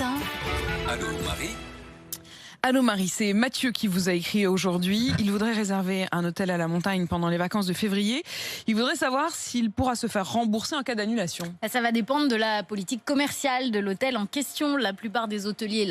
matin. Allô Marie. Allô Marie, c'est Mathieu qui vous a écrit aujourd'hui. Il voudrait réserver un hôtel à la montagne pendant les vacances de février. Il voudrait savoir s'il pourra se faire rembourser en cas d'annulation. Ça va dépendre de la politique commerciale de l'hôtel en question. La plupart des hôteliers,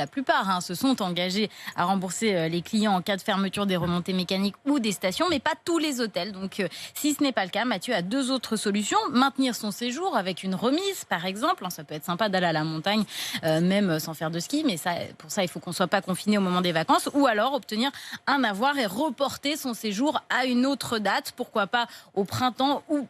se sont engagés à rembourser les clients en cas de fermeture des remontées mécaniques ou des stations, mais pas tous les hôtels. Donc si ce n'est pas le cas, Mathieu a deux autres solutions. Maintenir son séjour avec une remise, par exemple. Ça peut être sympa d'aller à la montagne, même sans faire de ski, mais pour ça, il faut qu'on ne soit pas confiné au moment des vacances, ou alors obtenir un avoir et reporter son séjour à une autre date, pourquoi pas au printemps ou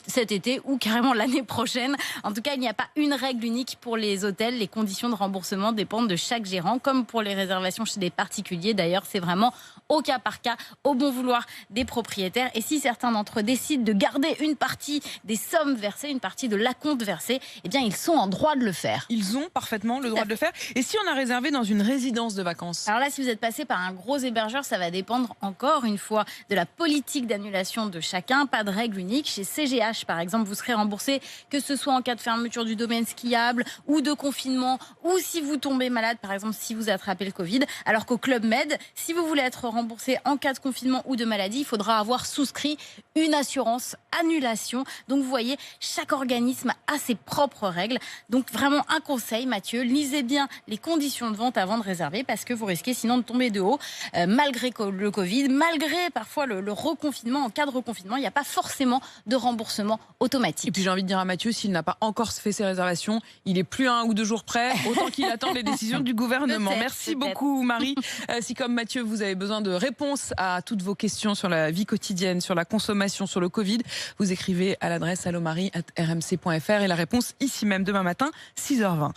cet été ou carrément l'année prochaine. En tout cas, il n'y a pas une règle unique pour les hôtels. Les conditions de remboursement dépendent de chaque gérant, comme pour les réservations chez des particuliers. D'ailleurs, c'est vraiment au cas par cas, au bon vouloir des propriétaires. Et si certains d'entre eux décident de garder une partie des sommes versées, une partie de l'acompte versé, eh bien, ils sont en droit de le faire. Ils ont parfaitement le droit de le faire. Et si on a réservé dans une résidence de vacances? Alors là, si vous êtes passé par un gros hébergeur, ça va dépendre encore une fois de la politique d'annulation de chacun. Pas de règle unique. Chez CGH, par exemple, vous serez remboursé que ce soit en cas de fermeture du domaine skiable ou de confinement, ou si vous tombez malade, par exemple, si vous attrapez le Covid. Alors qu'au Club Med, si vous voulez être remboursé en cas de confinement ou de maladie, il faudra avoir souscrit une assurance annulation. Donc vous voyez, chaque organisme a ses propres règles. Donc vraiment un conseil, Mathieu, lisez bien les conditions de vente avant de réserver, parce que vous risquez sinon de tomber de haut, malgré le Covid, malgré parfois le reconfinement. En cas de reconfinement, il n'y a pas forcément de remboursement automatique. Et puis j'ai envie de dire à Mathieu, s'il n'a pas encore fait ses réservations, il est plus 1 ou 2 jours près, autant qu'il attend les décisions du gouvernement. Merci beaucoup Marie. Si comme Mathieu, vous avez besoin de réponses à toutes vos questions sur la vie quotidienne, sur la consommation, sur le Covid, vous écrivez à l'adresse allomarie@rmc.fr et la réponse ici même demain matin, 6h20.